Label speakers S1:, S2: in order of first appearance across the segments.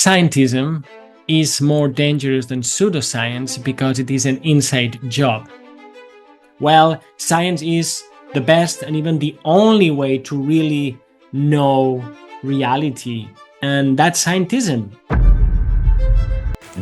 S1: Scientism is more dangerous than pseudoscience because it is an inside job. Well, science is the best and even the only way to really know reality, and that's scientism.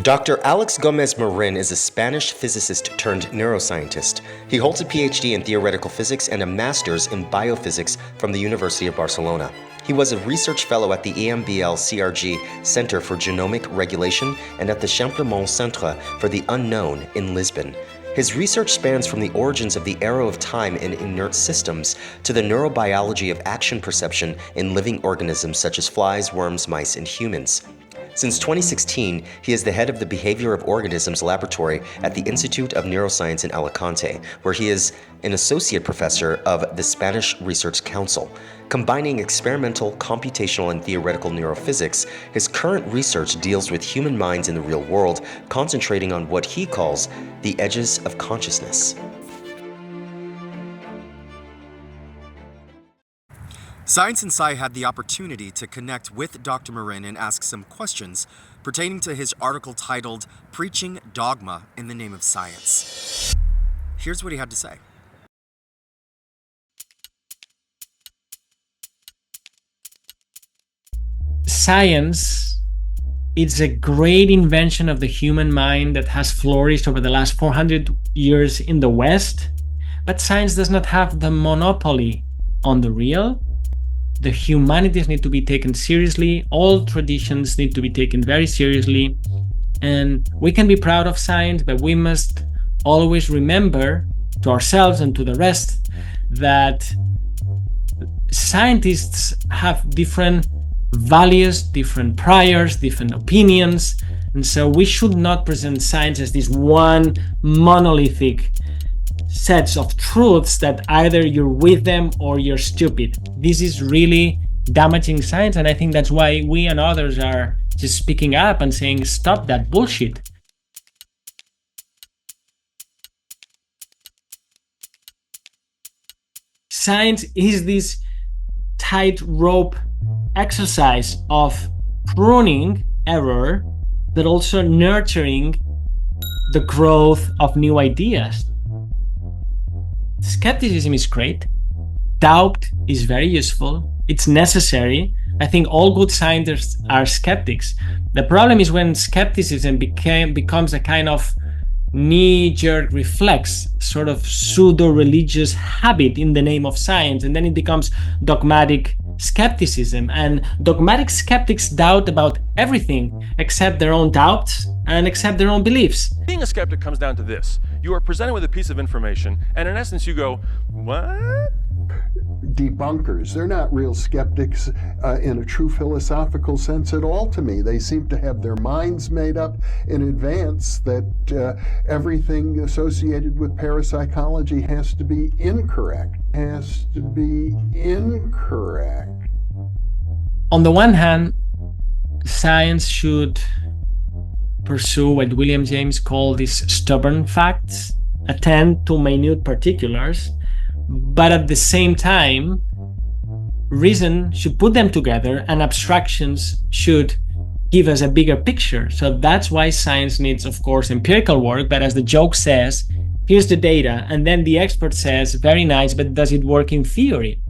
S2: Dr. Alex Gomez Marin is a Spanish physicist turned neuroscientist. He holds a PhD in theoretical physics and a master's in biophysics from the University of Barcelona. He was a research fellow at the EMBL CRG Center for Genomic Regulation and at the Champlemont Centre for the Unknown in Lisbon. His research spans from the origins of the arrow of time in inert systems to the neurobiology of action perception in living organisms such as flies, worms, mice, and humans. Since 2016, he is the head of the Behavior of Organisms Laboratory at the Institute of Neuroscience in Alicante, where he is an associate professor of the Spanish Research Council. Combining experimental, computational, and theoretical neurophysics, his current research deals with human minds in the real world, concentrating on what he calls the edges of consciousness. Science and Sci had the opportunity to connect with Dr. Marin and ask some questions pertaining to his article titled Preaching Dogma in the Name of Science. Here's what he had to say.
S1: Science is a great invention of the human mind that has flourished over the last 400 years in the West, but science does not have the monopoly on the real. The humanities need to be taken seriously. All traditions need to be taken very seriously. And we can be proud of science, but we must always remember to ourselves and to the rest that scientists have different values, different priors, different opinions. And so we should not present science as this one monolithic sets of truths that either you're with them or you're stupid. This is really damaging science, and I think that's why we and others are just speaking up and saying, stop that bullshit. Science is this tightrope exercise of pruning error, but also nurturing the growth of new ideas. Skepticism is great. Doubt is very useful. It's necessary. I think all good scientists are skeptics. The problem is when skepticism becomes a kind of knee-jerk reflex, sort of pseudo-religious habit in the name of science, and then it becomes dogmatic skepticism. And dogmatic skeptics doubt about everything except their own doubts and except their own beliefs.
S3: Being a skeptic comes down to this. You are presented with a piece of information, and in essence you go, what?
S4: Debunkers. They're not real skeptics in a true philosophical sense at all to me. They seem to have their minds made up in advance that everything associated with parapsychology has to be incorrect.
S1: On the one hand, science should pursue what William James called these stubborn facts, attend to minute particulars, but at the same time, reason should put them together and abstractions should give us a bigger picture. So that's why science needs, of course, empirical work, but as the joke says, here's the data, and then the expert says, very nice, but does it work in theory?